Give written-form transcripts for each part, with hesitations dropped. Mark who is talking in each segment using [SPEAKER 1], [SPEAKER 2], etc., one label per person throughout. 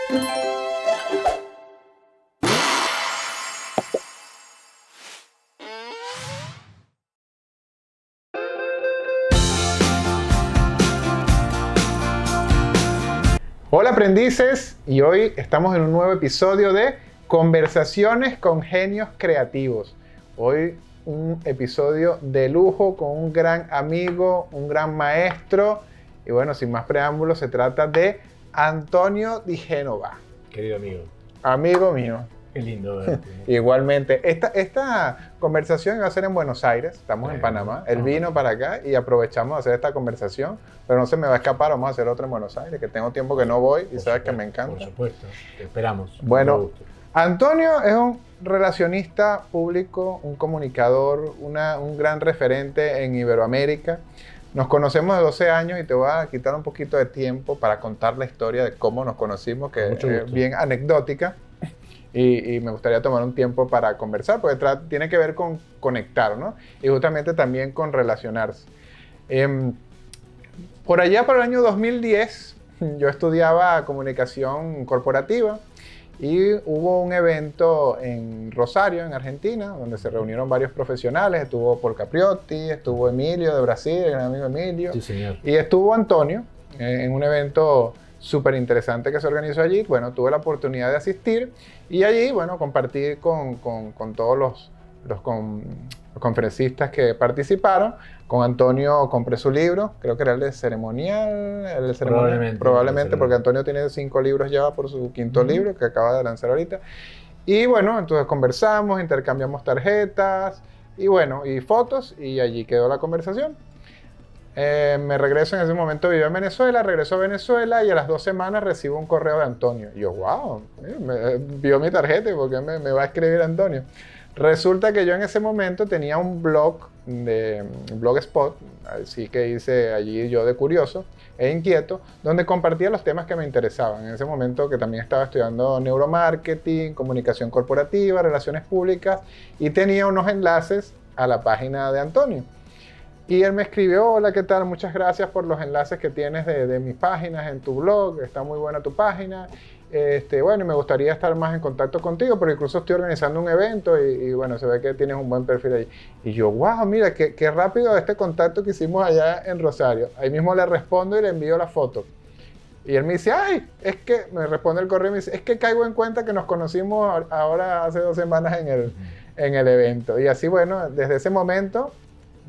[SPEAKER 1] Hola aprendices, y hoy estamos en un nuevo episodio de Conversaciones con Genios Creativos. Hoy un episodio de lujo con un gran amigo, un gran maestro, y bueno, sin más preámbulos, se trata de Antonio Di Génova.
[SPEAKER 2] Querido amigo.
[SPEAKER 1] Amigo mío.
[SPEAKER 2] Qué lindo verte.
[SPEAKER 1] Igualmente. Esta conversación iba a ser en Buenos Aires, estamos en Panamá. Él vino para acá y aprovechamos de hacer esta conversación, pero no se me va a escapar, vamos a hacer otra en Buenos Aires, que tengo tiempo que no voy y sabes que me encanta.
[SPEAKER 2] Por supuesto, te esperamos.
[SPEAKER 1] Bueno, Antonio es un relacionista público, un comunicador, un gran referente en Iberoamérica. Nos conocemos de 12 años y te voy a quitar un poquito de tiempo para contar la historia de cómo nos conocimos, que es bien anecdótica. Y me gustaría tomar un tiempo para conversar, porque tiene que ver con conectar, ¿no? Y justamente también con relacionarse. Por allá, para el año 2010, yo estudiaba comunicación corporativa y hubo un evento en Rosario, en Argentina, donde se reunieron varios profesionales. Estuvo Paul Capriotti, estuvo Emilio de Brasil, el gran amigo Emilio.
[SPEAKER 2] Sí, señor. Y
[SPEAKER 1] estuvo Antonio en un evento súper interesante que se organizó allí. Bueno, tuve la oportunidad de asistir y allí, bueno, compartir con todos los conferencistas que participaron. Con Antonio compré su libro, creo que era el de ceremonial. Probablemente, porque Antonio tiene 5 libros ya por su 5º libro que acaba de lanzar ahorita. Y bueno, entonces conversamos, intercambiamos tarjetas y bueno, y fotos, y allí quedó la conversación. Me regreso, en ese momento vivía en Venezuela, regreso a Venezuela y a las 2 semanas recibo un correo de Antonio. Y yo, wow, vio mi tarjeta y ¿por qué me va a escribir Antonio? Resulta que yo en ese momento tenía un blog de Blogspot, así que hice allí yo de curioso e inquieto, donde compartía los temas que me interesaban. En ese momento que también estaba estudiando neuromarketing, comunicación corporativa, relaciones públicas, y tenía unos enlaces a la página de Antonio. Y él me escribió: hola, ¿qué tal? Muchas gracias por los enlaces que tienes de mis páginas en tu blog, está muy buena tu página. Bueno, me gustaría estar más en contacto contigo, pero incluso estoy organizando un evento y bueno, se ve que tienes un buen perfil ahí. Y yo, wow, mira, qué rápido este contacto que hicimos allá en Rosario. Ahí mismo le respondo y le envío la foto. Y él me dice, me responde el correo y me dice, es que caigo en cuenta que nos conocimos ahora hace 2 semanas en el evento. Y así, bueno, desde ese momento,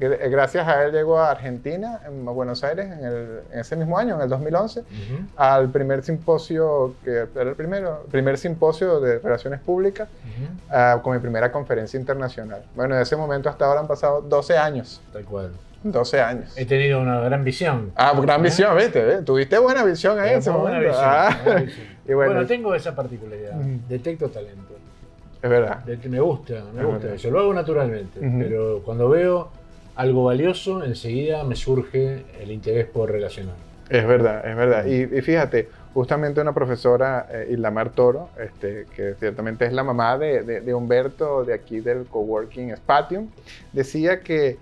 [SPEAKER 1] gracias a él llegó a Argentina, en Buenos Aires, en ese mismo año, en el 2011, al primer simposio, que era el primer simposio de relaciones públicas, con mi primera conferencia internacional. Bueno, de ese momento hasta ahora han pasado 12 años.
[SPEAKER 2] Tal cual.
[SPEAKER 1] 12 años.
[SPEAKER 2] He tenido una gran visión.
[SPEAKER 1] Gran visión, ¿viste? Tuviste buena visión ahí en ese momento.
[SPEAKER 2] Buena visión.
[SPEAKER 1] Y bueno,
[SPEAKER 2] tengo esa particularidad. Detecto talento.
[SPEAKER 1] Es verdad.
[SPEAKER 2] Me gusta. Yo lo hago naturalmente, pero cuando veo algo valioso, enseguida me surge el interés por relacionar.
[SPEAKER 1] Es verdad. Y fíjate, justamente una profesora, Islamar Toro, que ciertamente es la mamá de Humberto, de aquí del coworking Spatium, decía que,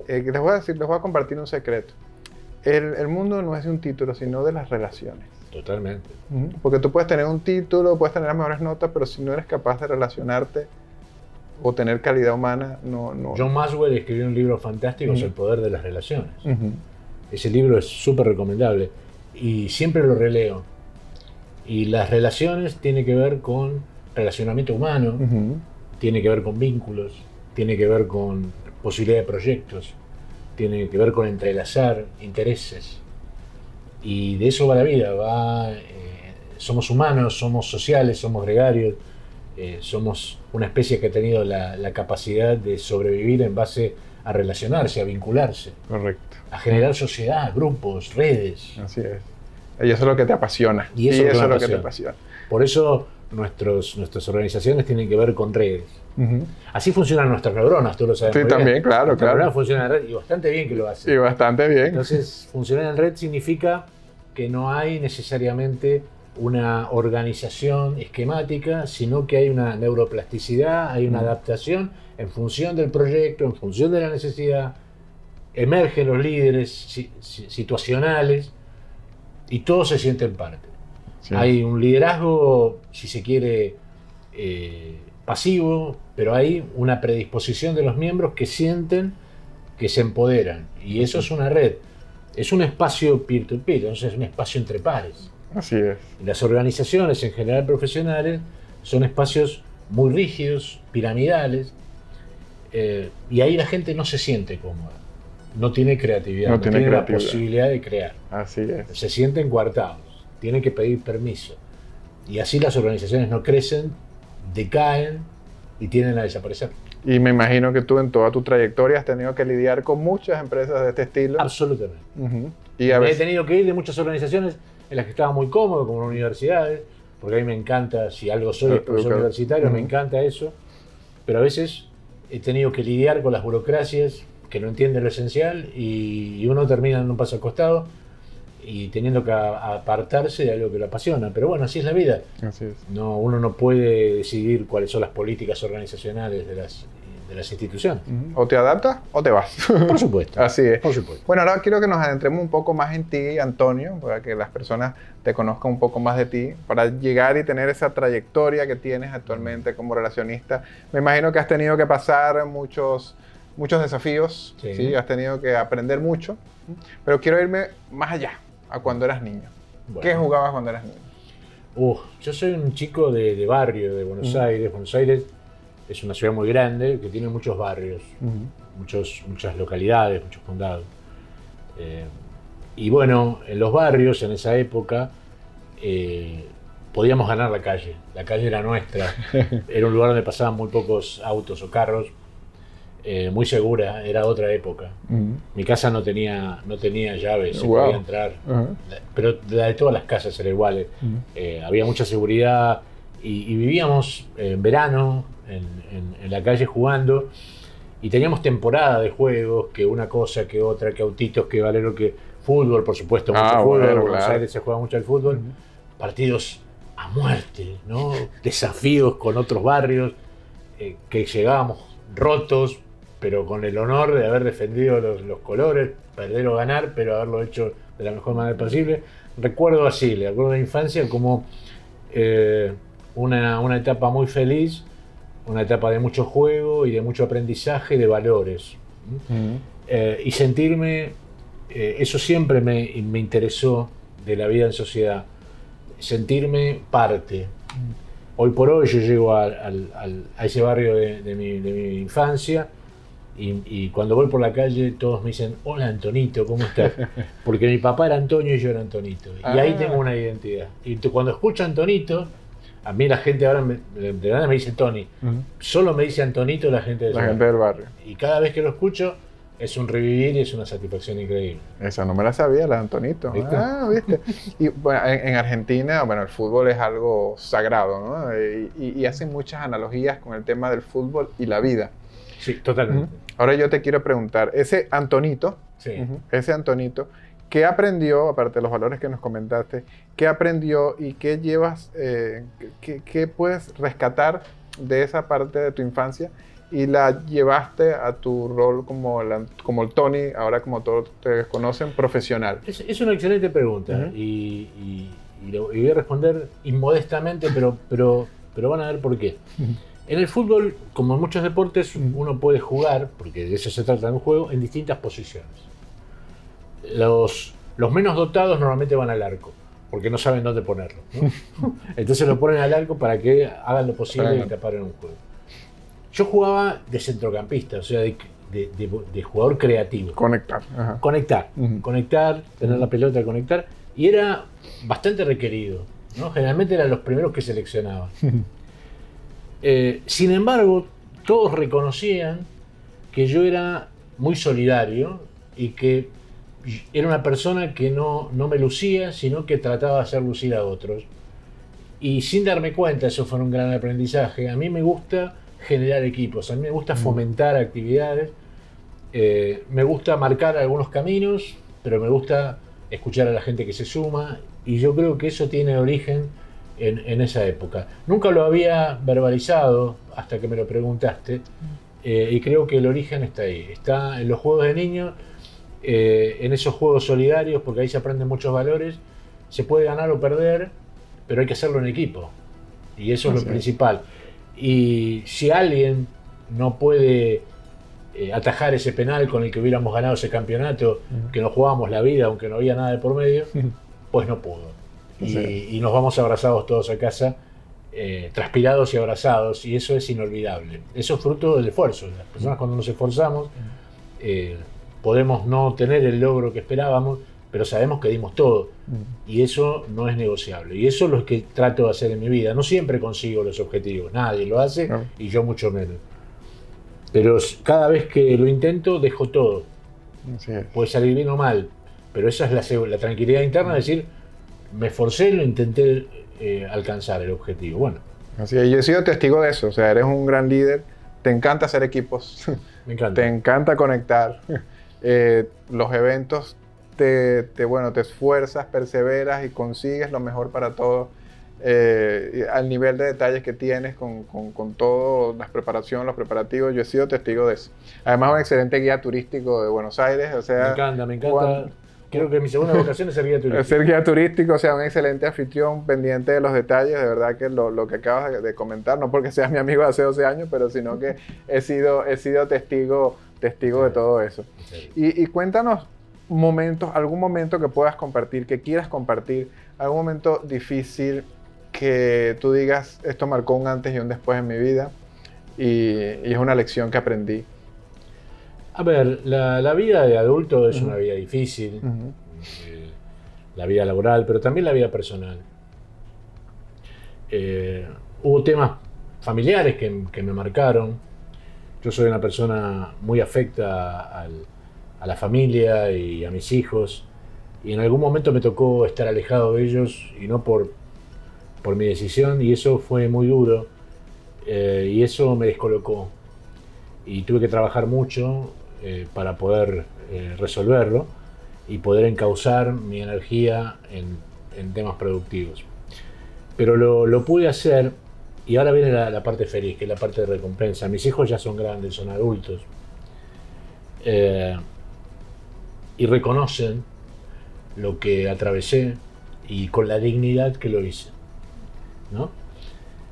[SPEAKER 1] les voy a compartir un secreto. El mundo no es de un título, sino de las relaciones.
[SPEAKER 2] Totalmente.
[SPEAKER 1] Porque tú puedes tener un título, puedes tener las mejores notas, pero si no eres capaz de relacionarte o tener calidad humana, no.
[SPEAKER 2] John Maxwell escribió un libro fantástico, El poder de las relaciones. Ese libro es súper recomendable y siempre lo releo. Y las relaciones tienen que ver con relacionamiento humano, tiene que ver con vínculos, tiene que ver con posibilidad de proyectos, tiene que ver con entrelazar intereses. Y de eso va la vida, somos humanos, somos sociales, somos gregarios, somos una especie que ha tenido la capacidad de sobrevivir en base a relacionarse, a vincularse.
[SPEAKER 1] Correcto.
[SPEAKER 2] A generar sociedad, grupos, redes.
[SPEAKER 1] Así es. Y eso es lo que te apasiona.
[SPEAKER 2] Y eso es lo que te apasiona. Por eso nuestras organizaciones tienen que ver con redes. Así funcionan nuestras neuronas, tú lo sabes.
[SPEAKER 1] Sí, también, claro.
[SPEAKER 2] Nuestras neuronas funcionan en red y bastante bien que lo hacen.
[SPEAKER 1] Y bastante bien.
[SPEAKER 2] Entonces, funcionar en red significa que no hay necesariamente una organización esquemática, sino que hay una neuroplasticidad, hay una adaptación en función del proyecto, en función de la necesidad. Emergen los líderes situacionales y todos se sienten parte.
[SPEAKER 1] Sí.
[SPEAKER 2] Hay un liderazgo, si se quiere, pasivo, pero hay una predisposición de los miembros que sienten que se empoderan. Y eso es una red. Es un espacio peer-to-peer, entonces es un espacio entre pares.
[SPEAKER 1] Así es.
[SPEAKER 2] Y las organizaciones, en general profesionales, son espacios muy rígidos, piramidales, y ahí la gente no se siente cómoda. No tiene creatividad, no tiene la posibilidad de crear.
[SPEAKER 1] Así es.
[SPEAKER 2] Se sienten coartados, tienen que pedir permiso. Y así las organizaciones no crecen, decaen y tienden a desaparecer.
[SPEAKER 1] Y me imagino que tú en toda tu trayectoria has tenido que lidiar con muchas empresas de este estilo.
[SPEAKER 2] Absolutamente.
[SPEAKER 1] Y a veces...
[SPEAKER 2] He tenido que ir de muchas organizaciones en las que estaba muy cómodo, como universidades, porque a mí me encanta, si algo soy profesor universitario, me encanta eso. Pero a veces he tenido que lidiar con las burocracias que no entienden lo esencial y uno termina en un paso al costado y teniendo que apartarse de algo que lo apasiona. Pero bueno, así es la vida.
[SPEAKER 1] Así es.
[SPEAKER 2] No, uno no puede decidir cuáles son las políticas organizacionales de las instituciones.
[SPEAKER 1] O te adaptas o te vas.
[SPEAKER 2] Por supuesto.
[SPEAKER 1] Así es.
[SPEAKER 2] Por supuesto.
[SPEAKER 1] Bueno, ahora quiero que nos adentremos un poco más en ti, Antonio, para que las personas te conozcan un poco más de ti, para llegar y tener esa trayectoria que tienes actualmente como relacionista. Me imagino que has tenido que pasar muchos desafíos, ¿sí? Has tenido que aprender mucho, pero quiero irme más allá, a cuando eras niño. Bueno. ¿Qué jugabas cuando eras niño?
[SPEAKER 2] Yo soy un chico de barrio, de Buenos Aires. Buenos Aires es una ciudad muy grande que tiene muchos barrios, muchas localidades, muchos condados. Y bueno, en los barrios, en esa época, podíamos ganar la calle. La calle era nuestra. Era un lugar donde pasaban muy pocos autos o carros. Muy segura, era otra época. Mi casa no tenía llaves, se podía entrar. Pero la de todas las casas era igual. Había mucha seguridad y vivíamos en verano en la calle jugando y teníamos temporada de juegos, que una cosa, que otra, que autitos, que valero, que fútbol, por supuesto, mucho fútbol. En Buenos Aires se juega mucho el fútbol. Partidos a muerte, ¿no? Desafíos con otros barrios, que llegábamos rotos, pero con el honor de haber defendido los colores, perder o ganar, pero haberlo hecho de la mejor manera posible. Recuerdo así, le acuerdo de la infancia como una etapa muy feliz, una etapa de mucho juego y de mucho aprendizaje de valores. Y sentirme, eso siempre me interesó de la vida en sociedad, sentirme parte. Hoy por hoy yo llego a ese barrio de mi infancia y cuando voy por la calle todos me dicen: hola Antonito, ¿cómo estás? Porque mi papá era Antonio y yo era Antonito. Y ahí tengo una identidad. Y cuando escucho Antonito, a mí la gente ahora de verdad me dice Tony. Solo me dice Antonito la gente
[SPEAKER 1] del barrio.
[SPEAKER 2] Y cada vez que lo escucho es un revivir y es una satisfacción increíble.
[SPEAKER 1] Esa no me la sabía, la de Antonito. ¿Viste? ¿Viste? Y bueno, en Argentina, bueno, el fútbol es algo sagrado, ¿no? Y hacen muchas analogías con el tema del fútbol y la vida.
[SPEAKER 2] Sí, totalmente.
[SPEAKER 1] Ahora yo te quiero preguntar, ese Antonito, ¿qué aprendió, aparte de los valores que nos comentaste, qué aprendió y qué llevas, qué puedes rescatar de esa parte de tu infancia y la llevaste a tu rol como el Tony, ahora como todos te conocen, profesional?
[SPEAKER 2] Es una excelente pregunta y voy a responder inmodestamente, pero van a ver por qué. En el fútbol, como en muchos deportes, uno puede jugar, porque de eso se trata en un juego, en distintas posiciones. Los menos dotados normalmente van al arco, porque no saben dónde ponerlo, ¿no? Entonces lo ponen al arco para que hagan lo posible y tapar en un juego. Yo jugaba de centrocampista, o sea, de jugador creativo.
[SPEAKER 1] Conectar.
[SPEAKER 2] Conectar, tener la pelota, conectar. Y era bastante requerido, ¿no? Generalmente eran los primeros que seleccionaban. Sin embargo, todos reconocían que yo era muy solidario y que era una persona que no me lucía, sino que trataba de hacer lucir a otros. Y sin darme cuenta, eso fue un gran aprendizaje. A mí me gusta generar equipos, a mí me gusta fomentar actividades, me gusta marcar algunos caminos, pero me gusta escuchar a la gente que se suma, y yo creo que eso tiene origen en esa época. Nunca lo había verbalizado hasta que me lo preguntaste, y creo que el origen está ahí, está en los juegos de niños, en esos juegos solidarios, porque ahí se aprenden muchos valores. Se puede ganar o perder, pero hay que hacerlo en equipo. Y eso es lo principal. Y si alguien no puede atajar ese penal con el que hubiéramos ganado ese campeonato, que nos jugábamos la vida aunque no había nada de por medio, pues no pudo. Y nos vamos abrazados todos a casa, transpirados y abrazados, y eso es inolvidable. Eso es fruto del esfuerzo. Las personas, cuando nos esforzamos, podemos no tener el logro que esperábamos, pero sabemos que dimos todo, y eso no es negociable. Y eso es lo que trato de hacer en mi vida. No siempre consigo los objetivos, nadie lo hace, y yo mucho menos. Pero cada vez que lo intento, dejo todo. Puede salir bien o mal, pero esa es la tranquilidad interna de decir, me esforcé, lo intenté alcanzar el objetivo. Bueno.
[SPEAKER 1] Así es, yo he sido testigo de eso. O sea, eres un gran líder, te encanta hacer equipos,
[SPEAKER 2] me encanta.
[SPEAKER 1] Te encanta conectar. Los eventos te esfuerzas, perseveras y consigues lo mejor para todos. Al nivel de detalles que tienes con toda la preparación, los preparativos, yo he sido testigo de eso. Además, un excelente guía turístico de Buenos Aires. O sea,
[SPEAKER 2] me encanta. Creo que mi segunda vocación es ser guía turístico.
[SPEAKER 1] Ser guía turístico, o sea, un excelente anfitrión, pendiente de los detalles. De verdad que lo que acabas de comentar, no porque seas mi amigo de hace 12 años, pero sino que he sido testigo de todo eso. Y cuéntanos algún momento que puedas compartir, que quieras compartir, algún momento difícil que tú digas, esto marcó un antes y un después en mi vida y es una lección que aprendí.
[SPEAKER 2] A ver, la vida de adulto es una vida difícil, la vida laboral, pero también la vida personal. Hubo temas familiares que me marcaron. Yo soy una persona muy afecta a la familia y a mis hijos, y en algún momento me tocó estar alejado de ellos, y no por mi decisión, y eso fue muy duro, y eso me descolocó, y tuve que trabajar mucho para poder resolverlo y poder encauzar mi energía en temas productivos. Pero lo pude hacer, y ahora viene la parte feliz, que es la parte de recompensa. Mis hijos ya son grandes, son adultos, y reconocen lo que atravesé y con la dignidad que lo hice, ¿no?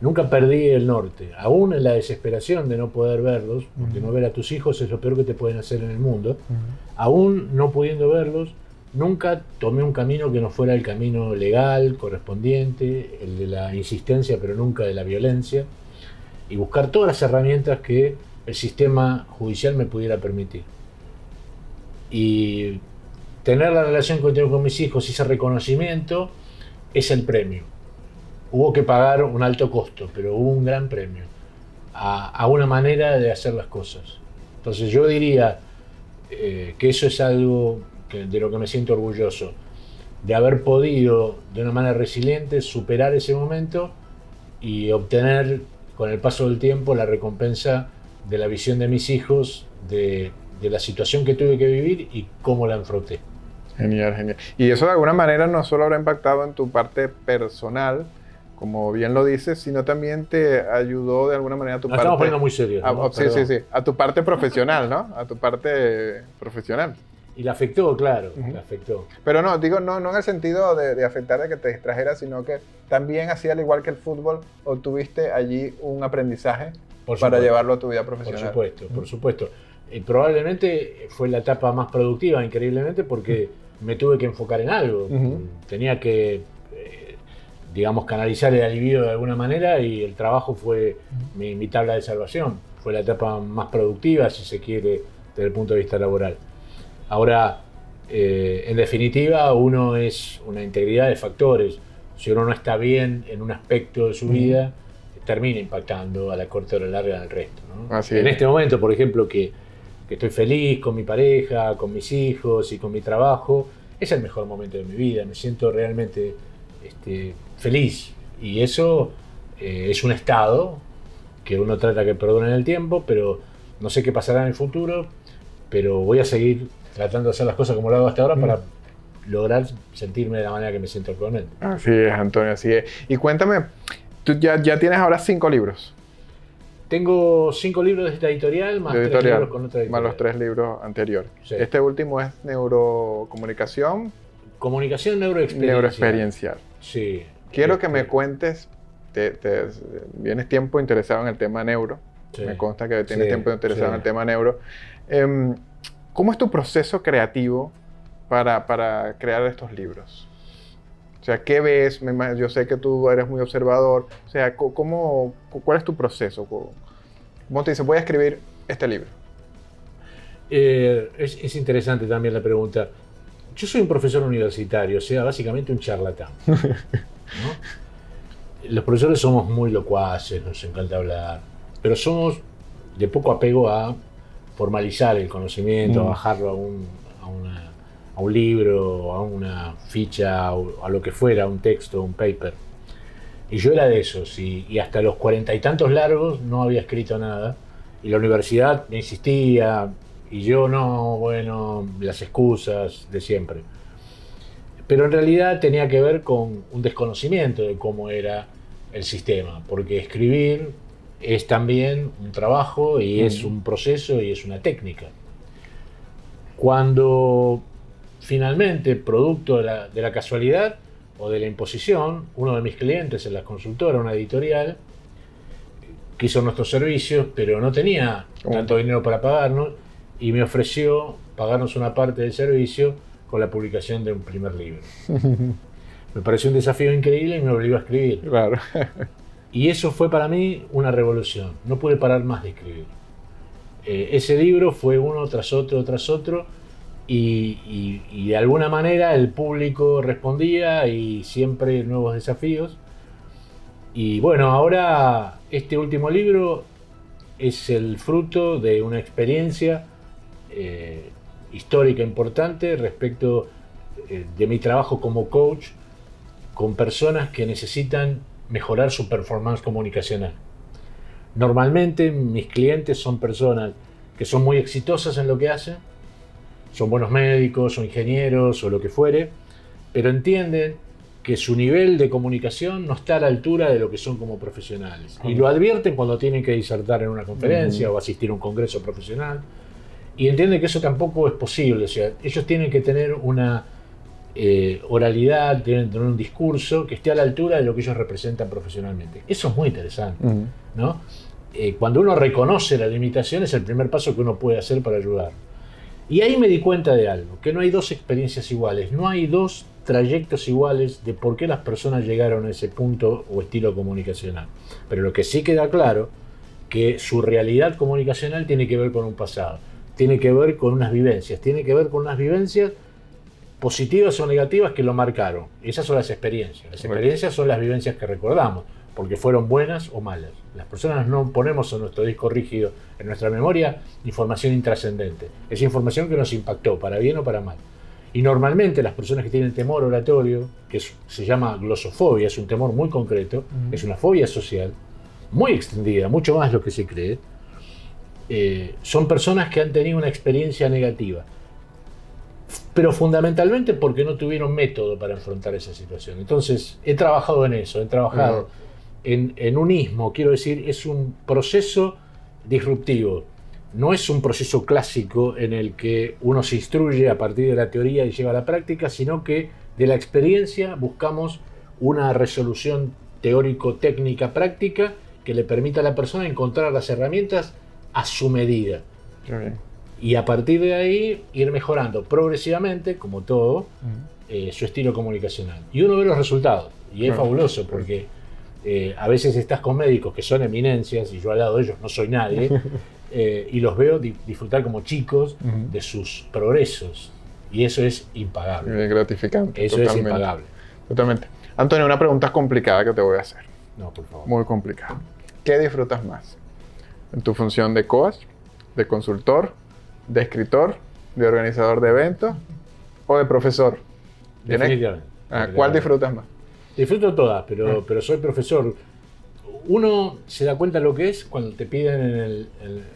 [SPEAKER 2] Nunca perdí el norte, aún en la desesperación de no poder verlos, porque no ver a tus hijos es lo peor que te pueden hacer en el mundo. Aún no pudiendo verlos, nunca tomé un camino que no fuera el camino legal, correspondiente, el de la insistencia, pero nunca de la violencia, y buscar todas las herramientas que el sistema judicial me pudiera permitir. Y tener la relación que tengo con mis hijos y ese reconocimiento es el premio. Hubo que pagar un alto costo, pero hubo un gran premio a una manera de hacer las cosas. Entonces yo diría que eso es algo de lo que me siento orgulloso, de haber podido de una manera resiliente superar ese momento y obtener con el paso del tiempo la recompensa de la visión de mis hijos, de la situación que tuve que vivir y cómo la enfrenté.
[SPEAKER 1] Genial, genial. Y eso de alguna manera no solo habrá impactado en tu parte personal, como bien lo dices, sino también te ayudó de alguna manera a tu parte...
[SPEAKER 2] Estamos poniendo muy serios, ¿no?
[SPEAKER 1] Sí. A tu parte profesional, ¿no? A tu parte profesional.
[SPEAKER 2] Y la afectó, claro, la afectó.
[SPEAKER 1] Pero no, digo, no en el sentido de afectar, de que te distrajera, sino que también, así al igual que el fútbol, obtuviste allí un aprendizaje para llevarlo a tu vida profesional.
[SPEAKER 2] Por supuesto. Y probablemente fue la etapa más productiva, increíblemente, porque me tuve que enfocar en algo. Tenía que, digamos, canalizar el alivio de alguna manera, y el trabajo fue mi tabla de salvación. Fue la etapa más productiva, si se quiere, desde el punto de vista laboral. Ahora, en definitiva, uno es una integridad de factores. Si uno no está bien en un aspecto de su vida, termina impactando a la corta o a la larga en el resto, ¿no? En este momento, por ejemplo, que estoy feliz con mi pareja, con mis hijos y con mi trabajo, es el mejor momento de mi vida. Me siento realmente feliz, y eso es un estado que uno trata que perdure en el tiempo, pero no sé qué pasará en el futuro, pero voy a seguir tratando de hacer las cosas como lo hago hasta ahora para lograr sentirme de la manera que me siento actualmente.
[SPEAKER 1] Así es, Antonio, así es. Y cuéntame, tú ya tienes ahora 5 libros.
[SPEAKER 2] Tengo 5 libros de esta editorial, más 3 libros con otra editorial.
[SPEAKER 1] Más los 3 libros anteriores.
[SPEAKER 2] Sí.
[SPEAKER 1] Este último es neurocomunicación.
[SPEAKER 2] Comunicación neuroexperiencial.
[SPEAKER 1] Neuroexperiencial.
[SPEAKER 2] Sí.
[SPEAKER 1] Quiero que me cuentes, vienes tiempo interesado en el tema neuro,
[SPEAKER 2] Sí.
[SPEAKER 1] me consta que tienes
[SPEAKER 2] Sí,
[SPEAKER 1] tiempo interesado
[SPEAKER 2] sí.
[SPEAKER 1] en el tema neuro. ¿Cómo es tu proceso creativo para crear estos libros? O sea, ¿qué ves? Yo sé que tú eres muy observador. O sea, ¿cuál es tu proceso? ¿Cómo te dices, voy a escribir este libro?
[SPEAKER 2] Es interesante también la pregunta. Yo soy un profesor universitario, o sea, básicamente un charlatán, ¿no? Los profesores somos muy locuaces, nos encanta hablar, pero somos de poco apego a formalizar el conocimiento, a bajarlo a un libro, a una ficha, a lo que fuera, un texto, un paper. Y yo era de esos, y hasta los 40 y tantos largos no había escrito nada, y la universidad me insistía, y yo no, bueno, las excusas de siempre. Pero en realidad tenía que ver con un desconocimiento de cómo era el sistema, porque escribir es también un trabajo y es un proceso y es una técnica. Cuando finalmente, producto de la casualidad o de la imposición, uno de mis clientes en la consultora, una editorial, quiso nuestros servicios, pero no tenía tanto dinero para pagarnos y me ofreció pagarnos una parte del servicio con la publicación de un primer libro. Me pareció un desafío increíble y me obligó a escribir.
[SPEAKER 1] Claro.
[SPEAKER 2] Y eso fue para mí una revolución. No pude parar más de escribir. Ese libro fue uno tras otro, y de alguna manera el público respondía y siempre nuevos desafíos. Y bueno, ahora este último libro es el fruto de una experiencia histórica importante respecto de mi trabajo como coach con personas que necesitan mejorar su performance comunicacional. Normalmente mis clientes son personas que son muy exitosas en lo que hacen, son buenos médicos o ingenieros o lo que fuere, pero entienden que su nivel de comunicación no está a la altura de lo que son como profesionales. Y lo advierten cuando tienen que disertar en una conferencia o asistir a un congreso profesional, y entienden que eso tampoco es posible. O sea, ellos tienen que tener una oralidad, tienen que tener un discurso que esté a la altura de lo que ellos representan profesionalmente. Eso es muy interesante, ¿no? Cuando uno reconoce la limitación es el primer paso que uno puede hacer para ayudar. Y ahí me di cuenta de algo, que no hay dos experiencias iguales, no hay dos trayectos iguales de por qué las personas llegaron a ese punto o estilo comunicacional. Pero lo que sí queda claro, que su realidad comunicacional tiene que ver con un pasado, tiene que ver con unas vivencias, positivas o negativas que lo marcaron. Esas son las experiencias. Las experiencias son las vivencias que recordamos, porque fueron buenas o malas. Las personas no ponemos en nuestro disco rígido, en nuestra memoria, información intrascendente. Es información que nos impactó, para bien o para mal. Y normalmente las personas que tienen temor oratorio, que se llama glosofobia, es un temor muy concreto, es una fobia social, muy extendida, mucho más de lo que se cree, son personas que han tenido una experiencia negativa, pero fundamentalmente porque no tuvieron método para enfrentar esa situación. Entonces, he trabajado en eso, he trabajado en un ismo, quiero decir, es un proceso disruptivo. No es un proceso clásico en el que uno se instruye a partir de la teoría y lleva a la práctica, sino que de la experiencia buscamos una resolución teórico-técnica práctica que le permita a la persona encontrar las herramientas a su medida. Y a partir de ahí ir mejorando progresivamente, como todo, su estilo comunicacional. Y uno ve los resultados, y es fabuloso, porque a veces estás con médicos que son eminencias, y yo al lado de ellos no soy nadie, y los veo disfrutar como chicos de sus progresos. Y eso es impagable.
[SPEAKER 1] Es gratificante.
[SPEAKER 2] Eso es impagable.
[SPEAKER 1] Totalmente. Antonio, una pregunta complicada que te voy a hacer.
[SPEAKER 2] No, por favor.
[SPEAKER 1] Muy complicada. ¿Qué disfrutas más? ¿En tu función de coach, de consultor, de escritor, de organizador de eventos o de profesor?
[SPEAKER 2] Definitivamente.
[SPEAKER 1] ¿Cuál disfrutas más?
[SPEAKER 2] Disfruto todas, pero soy profesor. Uno se da cuenta lo que es cuando te piden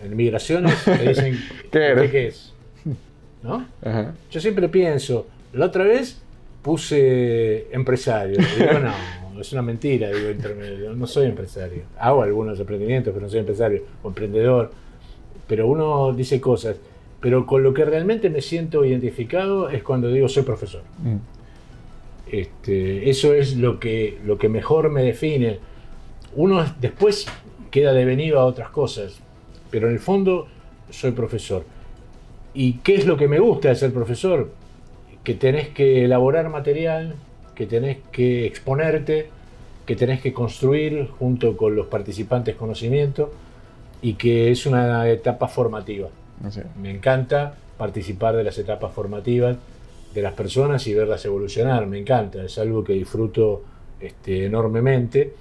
[SPEAKER 2] en migraciones, te dicen ¿qué es? ¿No?
[SPEAKER 1] Ajá.
[SPEAKER 2] Yo siempre pienso, la otra vez puse empresario. Digo, no, es una mentira. Digo, no soy empresario. Hago algunos emprendimientos, pero no soy empresario o emprendedor. Pero uno dice cosas. Pero con lo que realmente me siento identificado es cuando digo soy profesor. Eso es lo que mejor me define. Uno después queda devenido a otras cosas, pero en el fondo soy profesor. ¿Y qué es lo que me gusta de ser profesor? Que tenés que elaborar material, que tenés que exponerte, que tenés que construir junto con los participantes conocimiento, y que es una etapa formativa.
[SPEAKER 1] Así.
[SPEAKER 2] Me encanta participar de las etapas formativas de las personas y verlas evolucionar, me encanta, es algo que disfruto enormemente.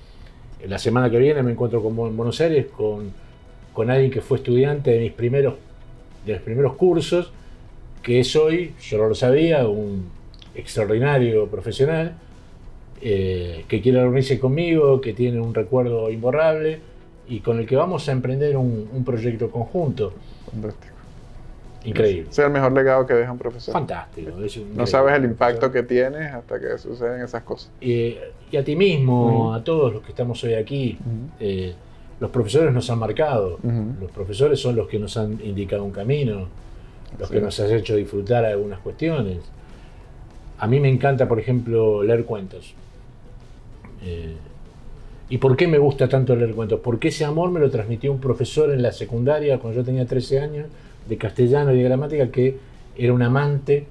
[SPEAKER 2] La semana que viene me encuentro en Buenos Aires con alguien que fue estudiante de los primeros cursos, que es hoy, yo no lo sabía, un extraordinario profesional, que quiere reunirse conmigo, que tiene un recuerdo imborrable y con el que vamos a emprender un proyecto conjunto.
[SPEAKER 1] Fantástico.
[SPEAKER 2] Increíble.
[SPEAKER 1] Es el mejor legado que deja un profesor.
[SPEAKER 2] Fantástico.
[SPEAKER 1] No sabes el impacto que tienes hasta que suceden esas cosas.
[SPEAKER 2] Y a ti mismo, a todos los que estamos hoy aquí, los profesores nos han marcado. Los profesores son los que nos han indicado un camino, los que nos han hecho disfrutar algunas cuestiones. A mí me encanta, por ejemplo, leer cuentos. ¿Y por qué me gusta tanto leer cuentos? Porque ese amor me lo transmitió un profesor en la secundaria cuando yo tenía 13 años, de castellano y de gramática, que era un amante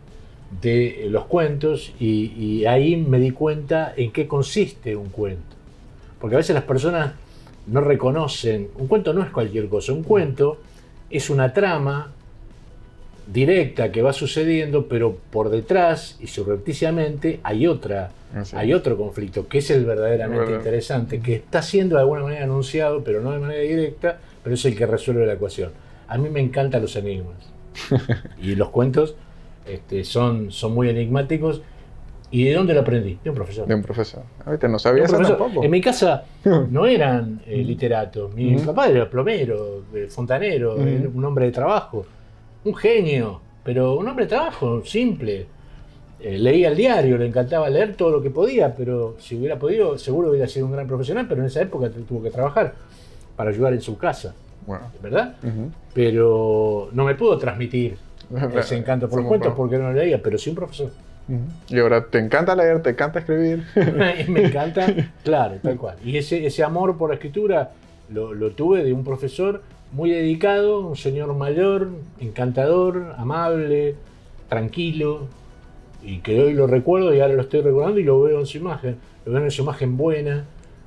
[SPEAKER 2] de los cuentos, y ahí me di cuenta en qué consiste un cuento. Porque a veces las personas no reconocen, un cuento no es cualquier cosa, un cuento es una trama directa que va sucediendo, pero por detrás y subrepticiamente hay otro conflicto, que es el verdaderamente interesante, que está siendo de alguna manera anunciado, pero no de manera directa, pero es el que resuelve la ecuación. A mí me encantan los enigmas. Y los cuentos son muy enigmáticos. ¿Y de dónde lo aprendí? De un profesor.
[SPEAKER 1] De un profesor. Ahorita no sabía eso tampoco.
[SPEAKER 2] En mi casa no eran literatos. Mi papá era plomero, fontanero, era un hombre de trabajo. Un genio, pero un hombre de trabajo simple. Leía el diario, le encantaba leer todo lo que podía, pero si hubiera podido, seguro hubiera sido un gran profesional, pero en esa época tuvo que trabajar para ayudar en su casa. Bueno. ¿Verdad? Pero no me pudo transmitir ese encanto por los cuentos porque no lo leía, pero sí un profesor.
[SPEAKER 1] Y ahora te encanta leer, te encanta escribir.
[SPEAKER 2] Me encanta, claro, tal cual. Y ese amor por la escritura lo tuve de un profesor muy dedicado, un señor mayor, encantador, amable, tranquilo, y que hoy lo recuerdo y ahora lo estoy recordando y lo veo en su imagen. Lo veo en su imagen buena,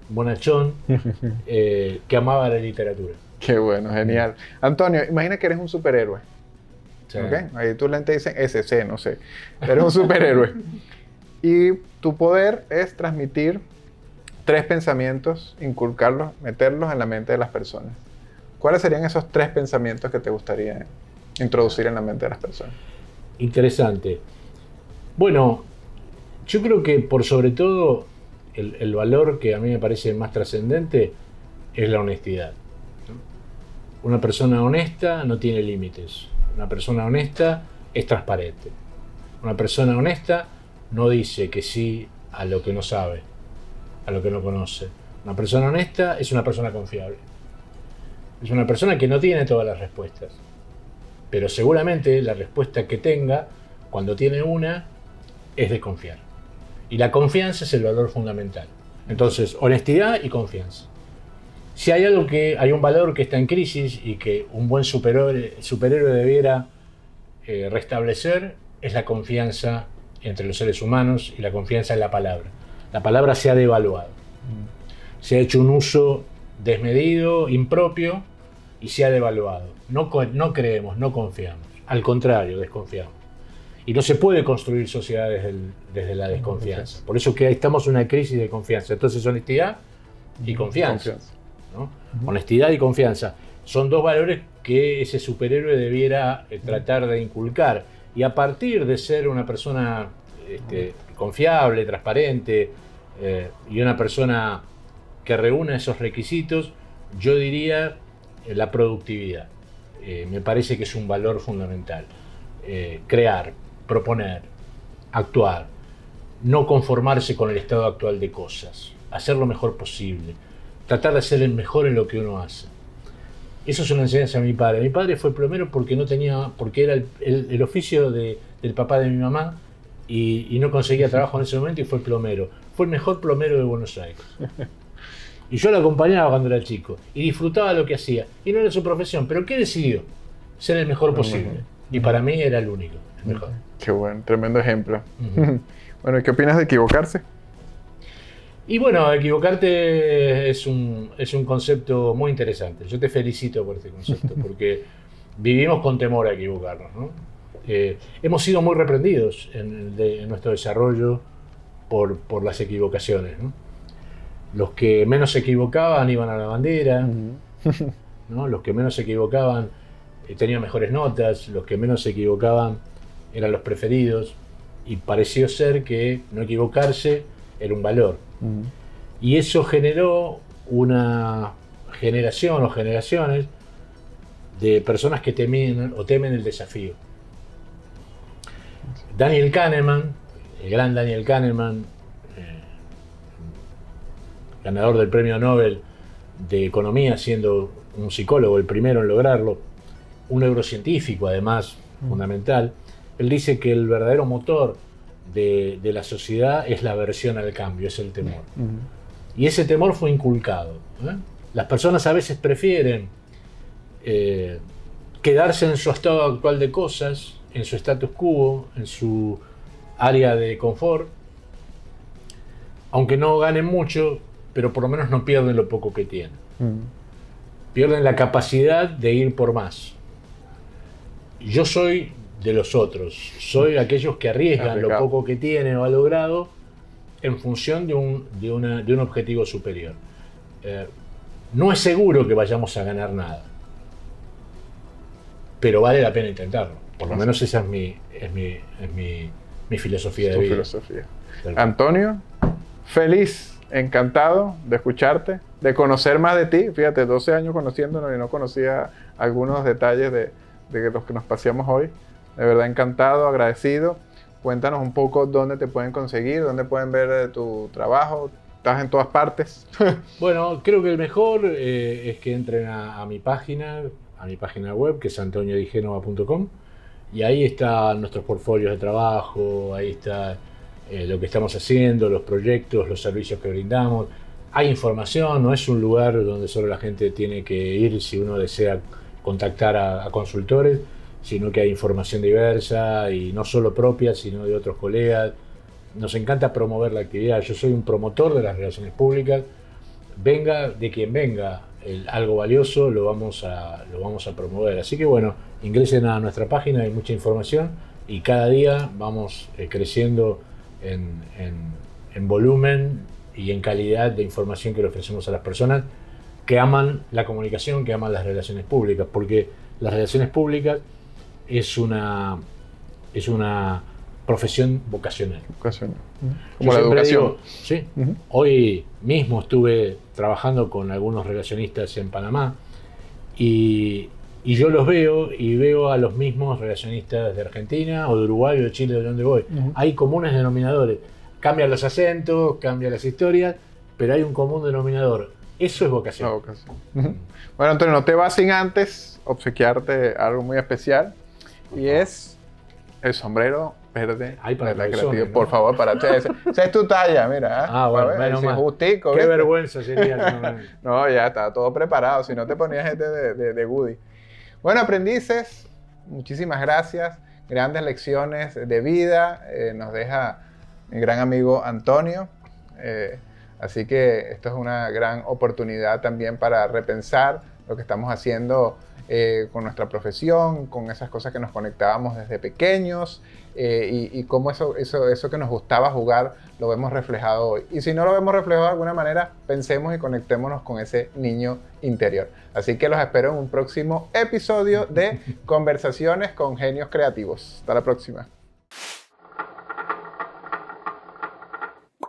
[SPEAKER 2] bonachón, que amaba la literatura.
[SPEAKER 1] Qué bueno, genial. Antonio, imagina que eres un superhéroe.
[SPEAKER 2] Sí.
[SPEAKER 1] ¿Okay? Ahí tu lente dicen SC, no sé. Eres un superhéroe. Y tu poder es transmitir 3 pensamientos, inculcarlos, meterlos en la mente de las personas. ¿Cuáles serían esos 3 pensamientos que te gustaría introducir en la mente de las personas?
[SPEAKER 2] Interesante. Bueno, yo creo que por sobre todo el valor que a mí me parece más trascendente es la honestidad. Una persona honesta no tiene límites. Una persona honesta es transparente. Una persona honesta no dice que sí a lo que no sabe, a lo que no conoce. Una persona honesta es una persona confiable. Es una persona que no tiene todas las respuestas, pero seguramente la respuesta que tenga, cuando tiene una, es de confiar. Y la confianza es el valor fundamental. Entonces, honestidad y confianza. Si hay un valor que está en crisis y que un buen superhéroe debiera restablecer, es la confianza entre los seres humanos y la confianza en la palabra. La palabra se ha devaluado. Se ha hecho un uso desmedido, impropio, y se ha devaluado. No creemos, no confiamos. Al contrario, desconfiamos. Y no se puede construir sociedades desde la desconfianza. Por eso que estamos en una crisis de confianza. Entonces, honestidad y confianza. ¿No? Honestidad y confianza son 2 valores que ese superhéroe debiera tratar de inculcar, y a partir de ser una persona confiable, transparente, y una persona que reúna esos requisitos, yo diría la productividad. Me parece que es un valor fundamental. Crear, proponer, actuar, no conformarse con el estado actual de cosas, hacer lo mejor posible, tratar de ser el mejor en lo que uno hace. Eso es una enseñanza de mi padre. Mi padre fue plomero porque era el oficio del papá de mi mamá, y no conseguía trabajo en ese momento y fue plomero. Fue el mejor plomero de Buenos Aires. Y yo lo acompañaba cuando era chico y disfrutaba lo que hacía. Y no era su profesión, pero ¿qué decidió? Ser el mejor posible. Y para mí era el único, el mejor.
[SPEAKER 1] Qué bueno, tremendo ejemplo. Bueno, ¿qué opinas de equivocarse?
[SPEAKER 2] Y bueno, equivocarte es un concepto muy interesante. Yo te felicito por este concepto, porque vivimos con temor a equivocarnos, ¿no? Hemos sido muy reprendidos en nuestro desarrollo por las equivocaciones, ¿no? Los que menos se equivocaban iban a la bandera, ¿no? Los que menos se equivocaban tenían mejores notas, los que menos se equivocaban eran los preferidos, y pareció ser que no equivocarse era un valor. Y eso generó una generación o generaciones de personas que temen el desafío. Daniel Kahneman, el gran Daniel Kahneman, ganador del premio Nobel de Economía, siendo un psicólogo, el primero en lograrlo, un neurocientífico además, fundamental, él dice que el verdadero motor de la sociedad es la aversión al cambio, es el temor. Y ese temor fue inculcado. Las personas a veces prefieren quedarse en su estado actual de cosas, en su status quo, en su área de confort, aunque no ganen mucho, pero por lo menos no pierden lo poco que tienen. Pierden la capacidad de ir por más. Yo soy de los otros, soy aquellos que arriesgan lo poco que tienen o ha logrado en función de un objetivo superior. No es seguro que vayamos a ganar nada, pero vale la pena intentarlo. Por lo menos esa es mi filosofía de vida.
[SPEAKER 1] Filosofía. Antonio, feliz, encantado de escucharte, de conocer más de ti. Fíjate, 12 años conociéndonos y no conocía algunos detalles de los que nos paseamos hoy. De verdad encantado, agradecido. Cuéntanos un poco dónde te pueden conseguir, dónde pueden ver tu trabajo. Estás en todas partes.
[SPEAKER 2] Bueno, creo que el mejor es que entren a mi página web, que es antoniodigenova.com, y ahí están nuestros portfolios de trabajo, ahí está lo que estamos haciendo, los proyectos, los servicios que brindamos. Hay información, no es un lugar donde solo la gente tiene que ir si uno desea contactar a consultores, sino que hay información diversa y no solo propia, sino de otros colegas. Nos encanta promover la actividad. Yo soy un promotor de las relaciones públicas. Venga de quien venga, algo valioso lo vamos a promover. Así que bueno, ingresen a nuestra página, hay mucha información y cada día vamos creciendo en volumen y en calidad de información que le ofrecemos a las personas que aman la comunicación, que aman las relaciones públicas, porque las relaciones públicas es una profesión vocacional.
[SPEAKER 1] Como la educación.
[SPEAKER 2] Digo, sí, hoy mismo estuve trabajando con algunos relacionistas en Panamá y yo los veo y veo a los mismos relacionistas de Argentina o de Uruguay o de Chile, de donde voy. Hay comunes denominadores. Cambian los acentos, cambian las historias, pero hay un común denominador. Eso es vocación.
[SPEAKER 1] La vocación. Bueno, Antonio, no te vas sin antes obsequiarte algo muy especial y es el sombrero verde
[SPEAKER 2] para
[SPEAKER 1] la
[SPEAKER 2] creatividad,
[SPEAKER 1] creativa. ¿No? Por favor, para esa es tu talla, mira.
[SPEAKER 2] Bueno, menos mal.
[SPEAKER 1] Justico,
[SPEAKER 2] qué
[SPEAKER 1] ¿viste?
[SPEAKER 2] vergüenza sería.
[SPEAKER 1] No, ya está todo preparado, si no te ponías este de Woody. Bueno, aprendices, muchísimas gracias. Grandes lecciones de vida nos deja mi gran amigo Antonio. Así que esto es una gran oportunidad también para repensar lo que estamos haciendo con nuestra profesión, con esas cosas que nos conectábamos desde pequeños y cómo eso que nos gustaba jugar lo vemos reflejado hoy. Y si no lo vemos reflejado de alguna manera, pensemos y conectémonos con ese niño interior. Así que los espero en un próximo episodio de Conversaciones con Genios Creativos. Hasta la próxima.